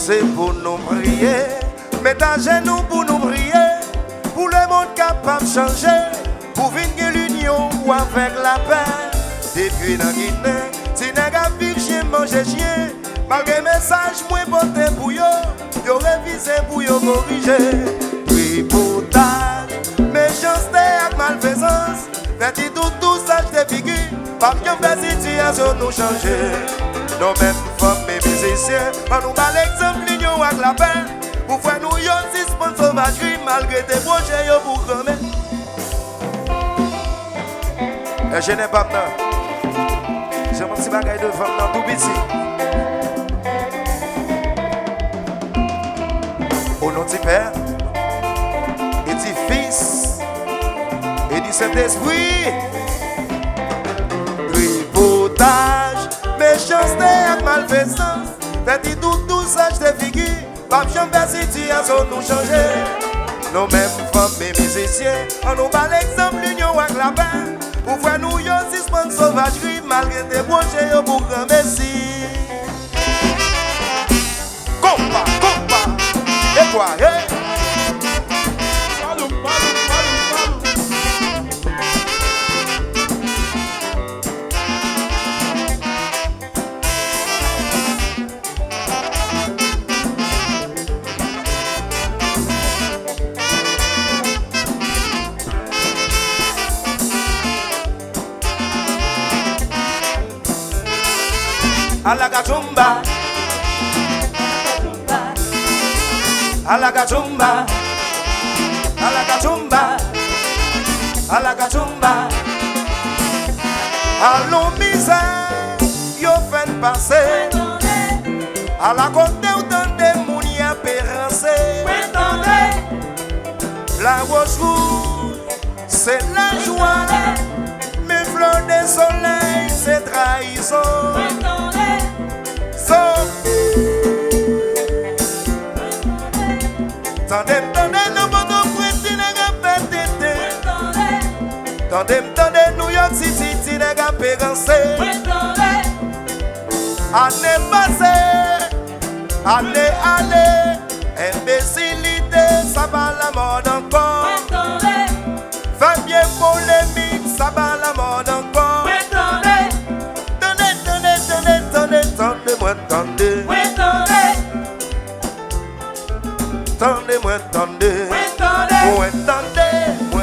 c'est pour nous prier. Mettez à genoux pour nous prier. Pour le monde capable de changer. Pour venir l'union ou avec la paix. Depuis dans Guinée, si n'est qu'à vivre chien, manger chien. Malgré message, moi porté pour yo. Yo révisé pour yo corriger. Tripotage, méchanceté et malfaisance. Faites tout ça, je te figure. Pas bien faire situation nous changer. Nos mêmes femmes et musiciens, on nous bat l'exemple l'union avec la paix. Pour faire nous yon suspendre sauvagerie malgré tes projets yo pour cramer. Et je n'ai pas maintenant. J'ai mon petit bagage de femme dans tout petit. Au nom du Père et du Fils et du Saint-Esprit. Tripotage, méchanceté et malfaisance. Faites tout ça, je te figure. Pas bien faire situation nous changer. Nos mêmes femmes et musiciens, on nous bat l'exemple l'union avec la paix. Pour faire nous yon suspendre sauvagerie malgré tes projets yo pour grand messie. Compa, et quoi, Alagachumba, Alagachumba, Alagachumba, Alagachumba. Allons misère, yo fait passer. À la côte autant de mouni à pérancer. La roche rouge, c'est la joie. Mes fleurs de soleil, c'est trahison. Tendez, nous bonhommes prêtés, tendez, New York City, n'est qu'à pérancer. Année passée, année, imbécilité, ça va la mode encore. Fait bien polémique, ça va la mode encore. Tendez-moi, tendez. Tendez-moi, tendez. Moi,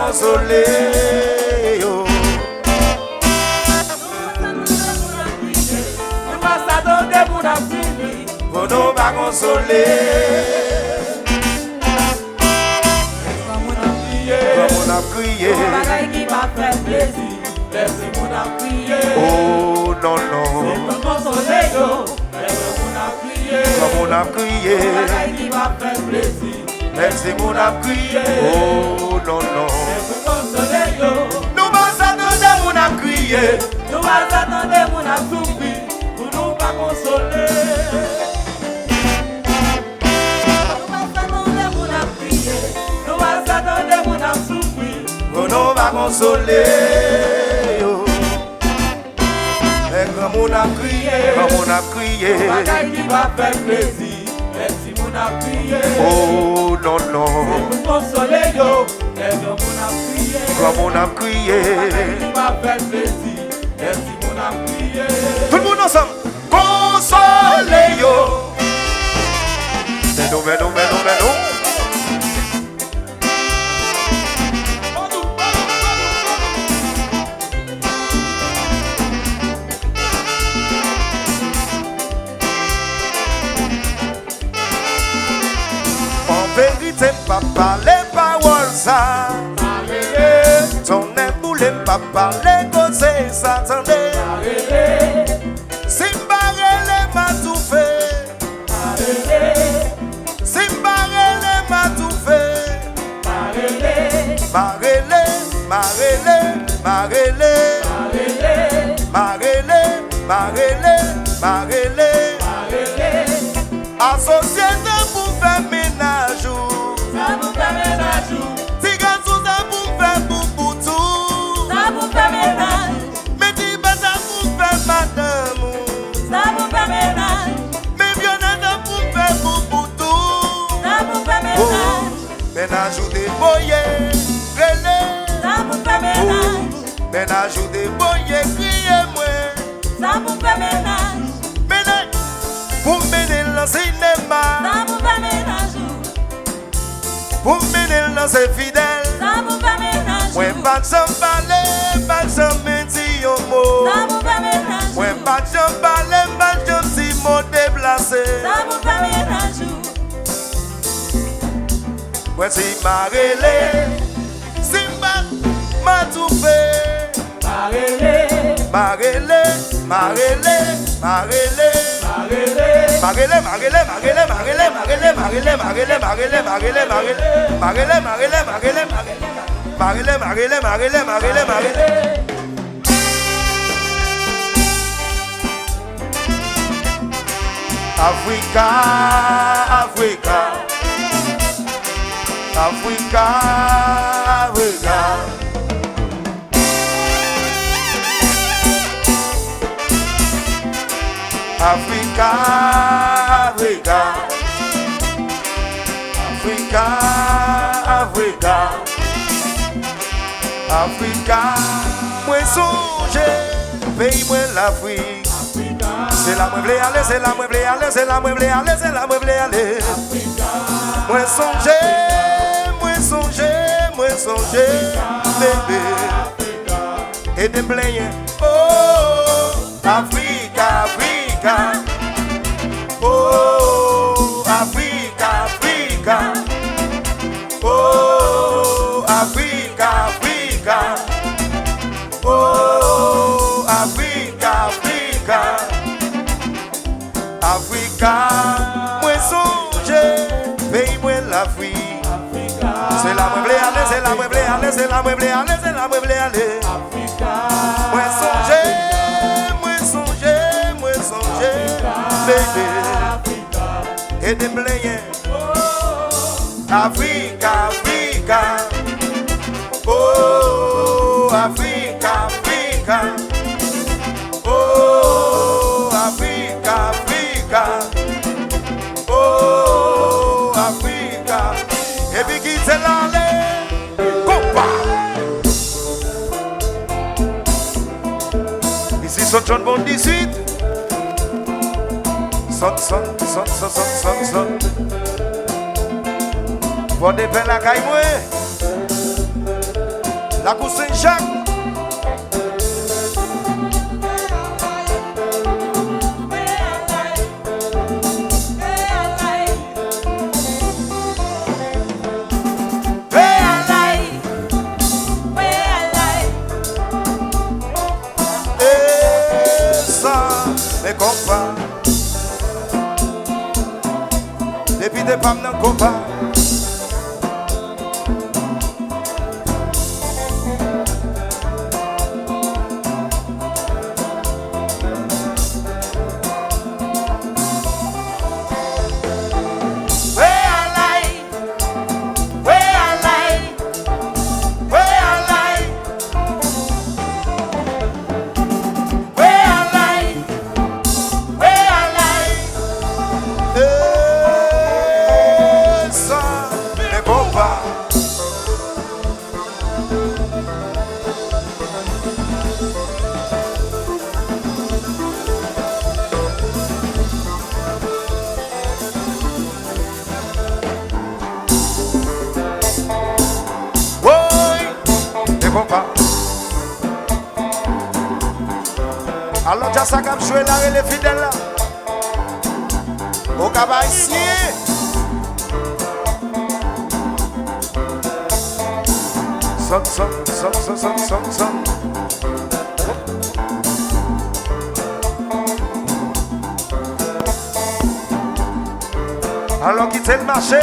consoler, yo. Pour nous va consoler. Comme on a crié. Qui va faire plaisir. Laissez-moi la prier. Oh non non. C'est pour consoler, yo. Comme on a crié. Qui va faire plaisir. Laissez-moi la prier. Oh non non. Nous vas attendre mon a crié. Nous vas attendre mon a souffrir. Pour nous pas consoler. Nous vas attendre mon a crié. Nous vas attendre mon a souffrir. Pour nous pas consoler. Et comme on a crié, qui va faire plaisir. Merci mon a crié. Oh non non. C'est pour consoler yo. Comme on a crié. Qui va faire plaisir. Merci mon a crié. Tout le monde ensemble. Consoler yo. Mais non. Vérité, papa, les paroles ça. Ton époule, papa, les causes ça. Attendez. Si m'barre les m'a tout fait. Marele, Marele, Marele, Marele, Marele, Marele, associé pour faire ménage. Ça vous fait ménage. Si garçon ça pour faire pour tout. Ça vous fait ménage. Mais dis pas ça pour faire madame. Ça vous fait ménage. Mais bien ça pour faire pour tout. Ça vous fait ménage. Ménage ou des boyers, relais. Ça vous fait ménage. Ménage ou des boyers, criez-moi. Ça vous fait ménage. Ménage, pour mener le cinéma. Ça vous fait ménage. Pour mener le c'est fidèle. Ça vous fait ménage. Moi pas de parler, pas de mentir au mot. Ça vous fait ménage. Moi pas de parler, pas de si mot déplacé. Ça vous fait ménage. Moi si Marele, Simba, m'a tout fait. Marele, Marele, Marele, Marele, Marele, Marele, Marele, Marele, Marele, Marele, Marele, Marele, Marele, Marele, Marele, Marele, Marele, Marele, Marele, Marele. Africa, Africa, Africa, Africa. Africa, Africa, Africa, Africa, Africa. Moi songe, pays-moi l'Afrique. C'est la meublée aller, c'est la meublée aller, c'est la meublée aller, c'est la meublée aller. Moi songe, bébé. Et de plaigner, oh, Africa, Africa. Oh, Africa, Africa. Oh, Africa, Africa. Oh, Africa, Africa. Africa, moi songe, pays-moi l'Afrique. C'est la meublée aller, c'est la meublée aller, c'est la meublée aller, c'est la meublée aller. Moi songe, bébé. Et de plaigner. Africa, Africa. Oh, Africa, Africa. Oh, Africa, Africa. Oh, Africa. Et puis qui c'est l'aller? Compa. Ici, son John Bond 18. Son. Pour des peines la caille, la cour Saint-Jacques. Et ça, les compas. Depuis des femmes dans le compas. Alors déjà ça comme jouer là les fidèles là. Au cabas ici. Son. Alors quittez le marché.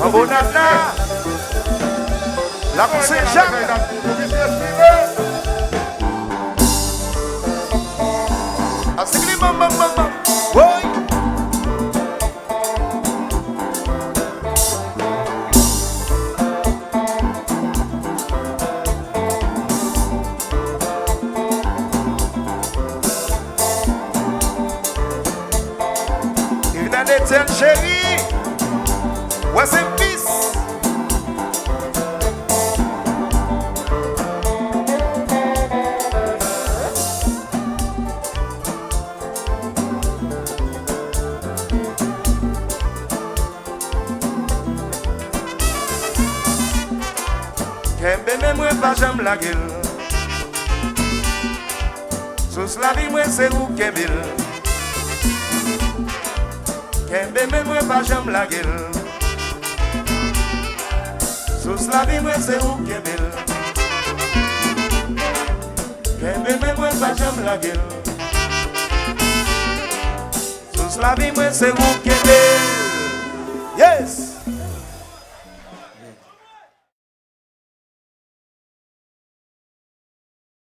En Bonana, la Saint-Jacques. Ah, c'est que maman, maman. Oui. Il n'a d'étienne chérie. Ouais, c'est fils. Kembe mais moi pas jamais la gueule. Sous la vie moi c'est où Kembe. Kembe mais moi pas jamais la gueule. Sous la vie moi c'est où Kembe. Kembe mais moi pas jamais la gueule. Sous la vie moi c'est où Kembe. Yes.